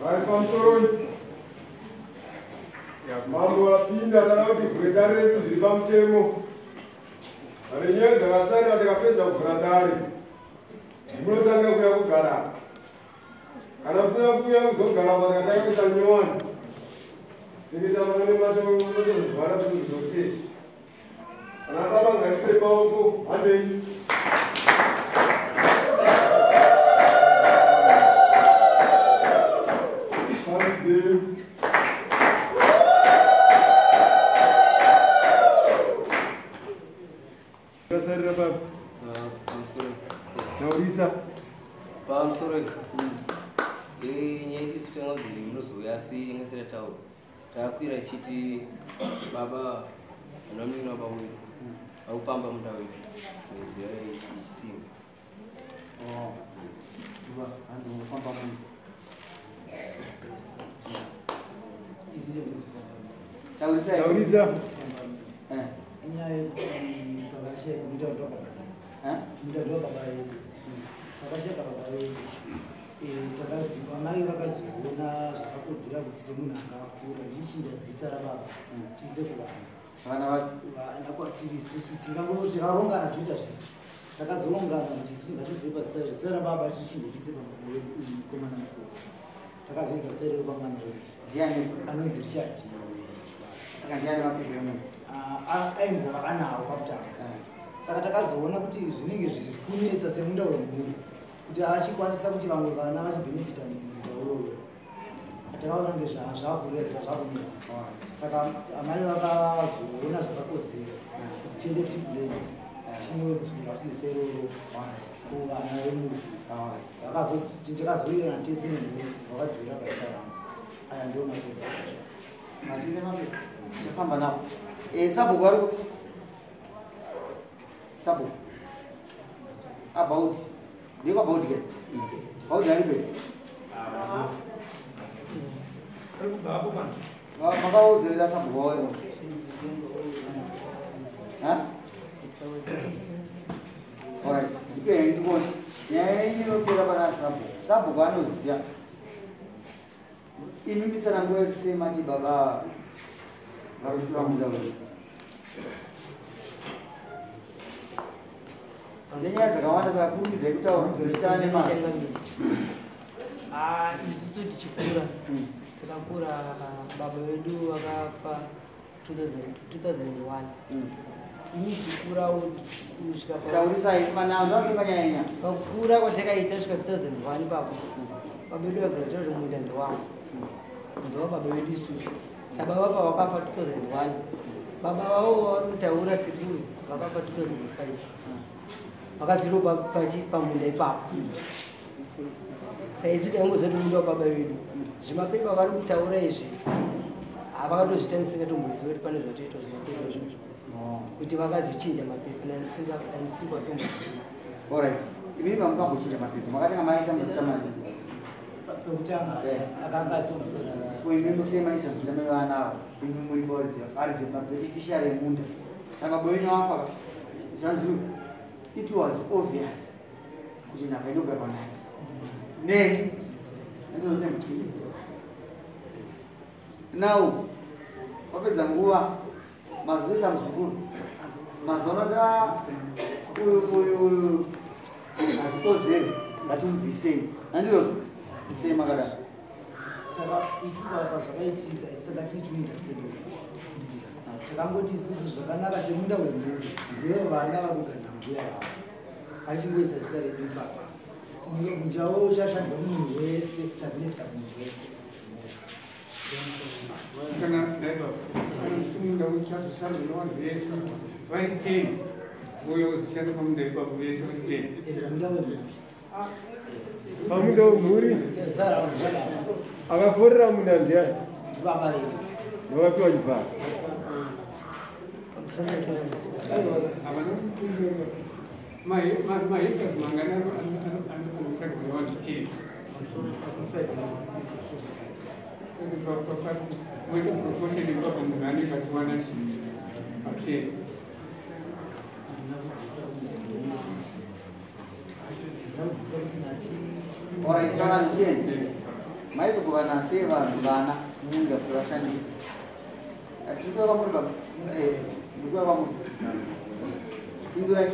Vai pamusoro. Mambo apinda kuti vhura redu zviri pamutemo. Ane nyaya dzakasarira tikapedza kuvhura dare. Munotanga kuuya kugara. Kana musina kuuya kuzogara pakatanga kuita nyowani. Tingaita mane matozvara kuti zvote. Kana sabangarise maoko hanei. Takwira chiti baba anomina pamwe aupamba muda wetu ndio ichisinga baba anza kupamba mundu tauriza Nyaya pakashe muda ndo baba yedu pakashe baba yedu takazwa mai vakazoona zvakakodzera kuti semunhu akakura ndichinja zita rababa tize kuvanhu vana kwatiri isusu tingarongana toita zvinhu takazorongana kuti isusu ngatizive pazita iri zita rababa tichinja tise pamukomana mukuru takazviza zita rero pamwana ndiani anonzi richard saka ndiani mapiro emunhu aimbova anawo pakutanga saka takazoona kuti zvinenge zviri kunetsa semunda wemunhu kuti achikwanisa kuti vamwe vana vachibhenefita mudauro takaona ngezvazvakurera zvakunetsa saka amai vakazoona zvakakodzera kuti tiende kuti blaze tinodzura kuti seroro kuvana vemufi takazowirirana tese nemhuri vakadzura basa ravo aya ndio matinde mapiro chafamba navo sabhuku vari sabhuku about ndiko about ke about aribe babu bana makauzela sabhuku wawe alright ndipe ndikoni nyaya inopera pana sabhuku anoziya imimitsana nguva yekusema ti baba varutura muda wedu nenyaya dzakawanda dzakakurumidza kutaura kuitane isusu tichikura takakura baba vedu vakafa 2001 ini tichikura taurisai manazvaimanyanya pakukura kwatakaita svika 2001 papo baba vedu vagara tauri munda ndewavo ndova baba vedu isusu sababa pavakafa 2001 baba vavo vari kutaura sekuru vakafa 2005 vakafirwa pamunda ipapo saizvi taingozoti munda wababa vedu zvimapepa vari kutaura izvi havakatozvitanisika tomboziva kuti pane zvatoitwa zvimapepa izvozvo kuti vakazochinja mapepa nanisinga tomboziva alright imini vamukambochinja mapepa makatanga maisa mazita mazhinji kuimimisemaisa mazita mevana imi muri kuvaziva ari dzemabeneficiary emunda namaboenyu afa zvanziru it was obvious kuti nhaka inogara nayo neni now wapedza nguva mazoisa muzukuru mazoona uyu hazikodzeri ngatimubvisei nandizozvo bisei makadaro zvakaitika isakatiituinda takangoti isusu zvakanaka semunda wemhuri ndiyo vana vakuganda mbuya vavo achingoisa zita redu ipapa munjawo uchashandwa munhu wese kuchabenefita munhu wese kana daiba kunda uchashandwa vanhu vese vaiteni uyo uzoshanda pamunda ipapo vese vaiteni munda wemhuri pamunda wemhuri akaforera munda ndiani baba vedu vakapiwa chivharo mahitas mangana anofanirwa vanhu 10 mwete proportion ipapo munhu anenge achiwana pa10 alright, 10 maizokuva nasei vanhu vana munda kuti vashandise tirikuva kwamuri ndikuva kwamuri indurai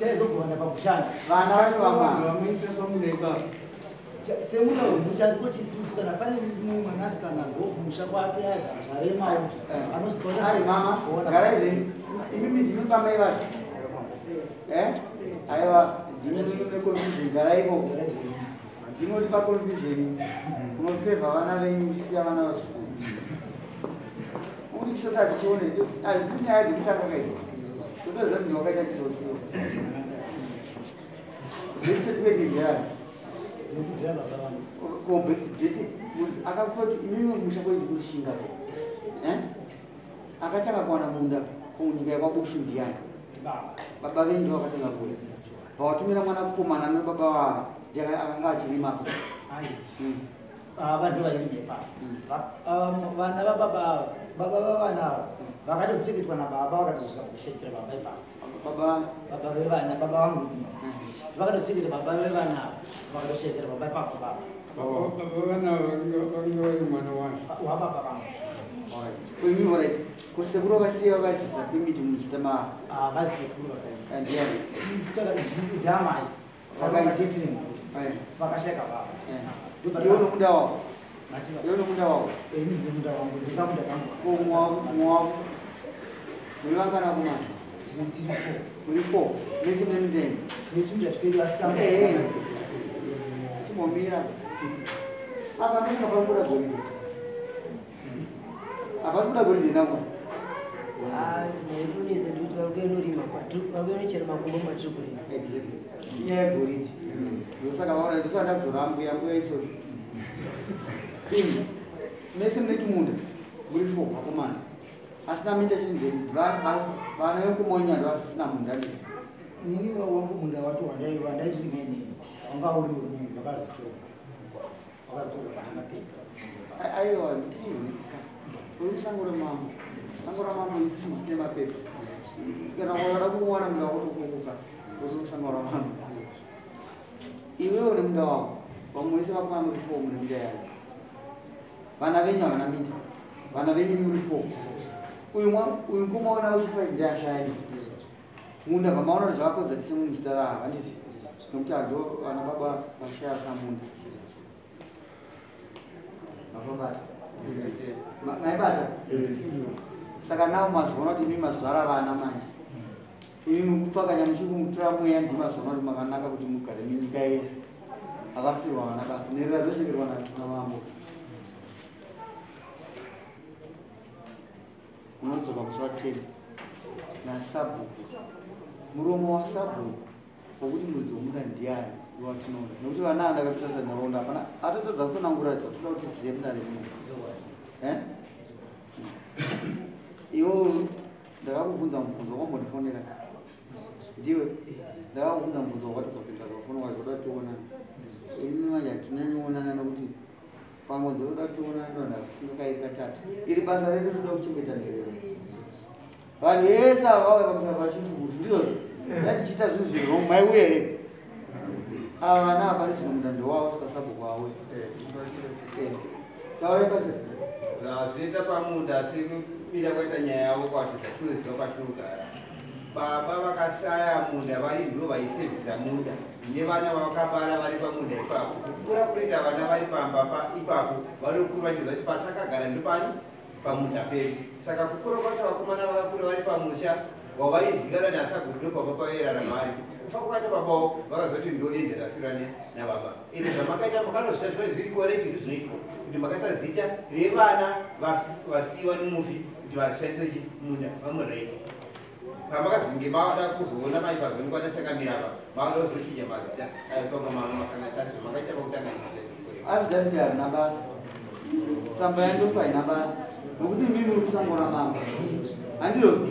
taizogovana pakushanda vana vacho vamwana vamaisa pamunda ipapo semuna wemusha kuti isusu kana pane mwanasikana gokumusha kwake zvaremawo ari mama garaizeni imimi ndinobamai vacho aiwa ndinoneconfusion garaiko ndinoti paconfusion unofevha vana venyu uchisiya vana vazvikuru kuti tisati tichione azisi nyaya dzekutanga kaidzi totoziva kuti wakaita chisotsiwo dzetisetipetidyara akakoti imimi musha kwendi kurishinga akatanga kuwana munda kunyika yekwabushu ndiani baba venyu vakatanga kule vawatumira mwana kukomana nebaba wava akanga achirimapo vantu vairimepa vana vababa vavana vakatozichengetwa nababa vakatosvika kushekera baba ipapo vevana baba vangu vakatozichengetwa baba vevana vakatoshekera baba ipapo baba vana vange vari mwana wababa vangu kwenyu right kusekuru vakasiya vakazvisa kwemiti muchitama vasekuru andiani damai vakaisisini vakasheka baba iwe nomunda wako iwe nomunda wako munda wangu ndikamunda kangu mwavu muri vangana kumana muri 4 mese mune mundeni tinechumda tiperi vasikama timomira apa ndosina pakuda goridhe apasi kuda goridhe namwe naironedza ndikuti varikuenorima varikuenochera makombo matiri kurima exactly inyaya yegoridhe ndosaka vaona ndosaka ndadzora mbuya isosi imi mese mune tumunda muri 4 vakomana asina minda chindeni vana vekumonyando vasisina munda ndichi inini wangu munda wacho wandaitirimene wanga uri munhu vakazvitora wakazitora paangatei aiwa ndizisa uri musango remambo sango ramambo isusu ndisine mapepa kana wada kuwana munda wakotokukuka uri musango ramambo iwewo nemunda wako vamwe vese vakwana muri 4 mune minda yako vana venyu havana minda vana venyu muri 4 uyu kumaona uchifa ndiashayani munda pamaona kuti zvavakodza tise muzita raha handiti nokuti ando vana baba vashaya samunda mapabata maibata saka navo mazoona kuti imi mazvara vana manje imi mukupakanya muchikumutora mweya ndi mazoona kuti makanaka kuti mugare nenyika yese akafirwa vana basa nerera dzoshekerwa namambo unodzoka kusuva 10 nasabhuku muromo wasabhuku wokuti mudzi womunda ndiani watinoda nokuti vana andakatotasa nharaunda apana atotodza kusanangurira toda kuti zive munda remunda iwo ndakakubvunza mubvunzo wakambotifonera ndiwe ndakakubvunza mubvunzo wakatodza kuenda kafoni wazoda tiona ini manje hatinanyoonana nokuti pamwe dzoda tiona ndondakaikatata iri basa redu toda kuchengeta nderero vanhu vese ava vauya pamusana pachirungu ndizvo ndatichiita zvinhu zviri wrong maiwe here ava vana apari zvino mundando wavo sikasabhuku wawe taurai pasi zvinoita pamunda asi ida kwaita nyaya yavo kwatidza tinoziva kwatinogara baba vakashaya munda vari ndo vaisevhisa munda nevana vakabara vari pamunda ipapo kukura kunoita vana vari pamba ipapo vanokuru vachiziva kuti patakagara ndopani pamunda pedu saka kukura kwaita vakomana vakakura vari pamusha wavaizikana neasagurido pamba paverarama ari kufa kwakata babavo vakaziva kuti ndodende rasirane nababa ine zvamakaita makanozvita zviva zviri korekti ndizvinoitwa kuti makasazita revana vasiyiwa nemufi kuti vashandise munda vamuraita pamakazvinge mavada kuzoona maipazoni kwatachakamira apa mavada kuzochinya mazita aipamamama makanasasi zvamakaita pakutanga afidavidi harina basa tsamba yandopa haina basa nokuti mimi uri kusango ramambo handizvo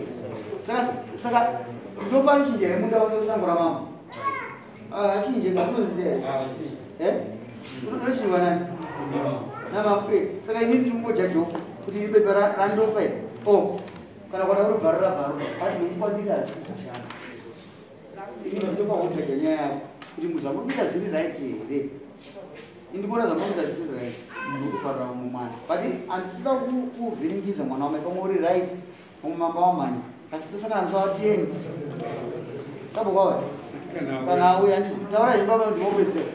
saka ndopari chinjere munda wose usango ramambo achinjeka unozise unochiwa nani namape saka ini ndimboja joko kuti ibepa randopa iri kana kwada kurubharira bharuka ati nekukwandira atisashana ini ndinopa kujaja nyaya yako kuti muzvamurikuita zviri right here indibona zvamuita zvisiri nokubvarira mumwana but handisida kuvhiringidza mwana wamai pamwe uri right pamwe mamba wamhanya asi tosakana musawa 10 sabokwawa kana auya taura ibaba ndimopesera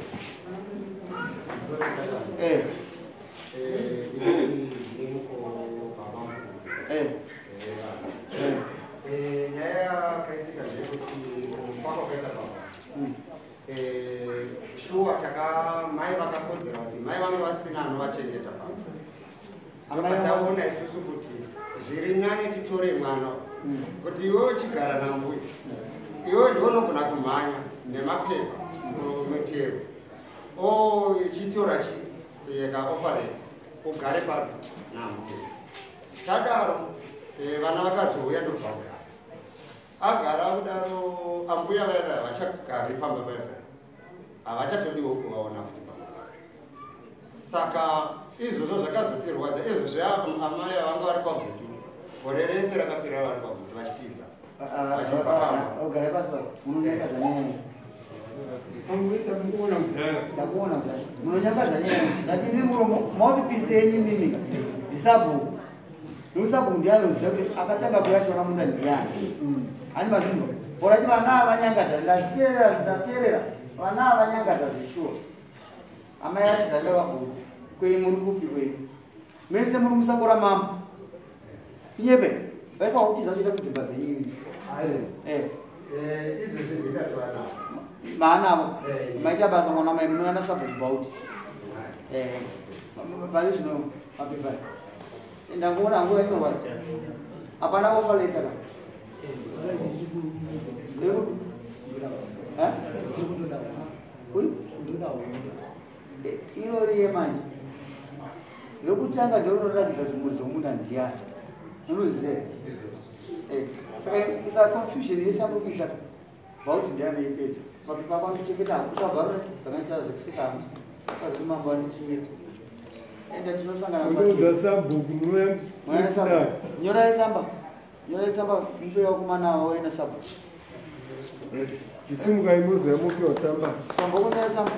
Nyaya kaitika zvekuti kwako kaita baba shuwa mai vakakodzera kuti mai vange vasina anovachengeta baba apa taona isusu kuti zviri nani titore mwana kuti iwewe uchigara nambuya iwewe ndionogona kumhanya nemapepa mutero chitora kaoperate ugare paro nambuya tadaro vana vakazouya ndobvagara agara kudaro ambuya vaya vachagari pamba vaya havachatodiwo kuvaona futi pamba saka izvozvo zvakazotirwadza izvo zveamai vanga vari pagutu gore rese rakapera vari pagutu vachitiza ogara pasi munonyangadza nyaya munonyangadza nyaya ngatiri muromo maopipisi enyu mimi ndisabhuku nokusabhuku ndianoziva kuti akatanga kuyachona munda ndiani hani mazinzo orati vana avanyangadza ndateerera vana avanyangadza zveshuwa amai atizanda vaguta kwei muri kupi kwei mese muri musango ramambo inyepe vaipa kutiza kuita kudzimba dzenyini izvezvi zvingatwana maanavo maita basa mwana mai munoana sabhuku bauti pane zvino mapepa ndangoona nguva yanorwara hapana ovaleta ka irori yemanje rokutanga ndoronoratidza kuti muri dzomunda ndiani unoziva saka isa confusion yesambukisa vauti ndiani ipedza mapepa akwanochengeta hakusabvarura zvakaita zvekusikana kwazi mambo andichengeta ende tinosangana nyorai tsamba mupewa kumanawo oenda sabhuku isimukai muzi yamupiwa tsamba tambokunyora tsamba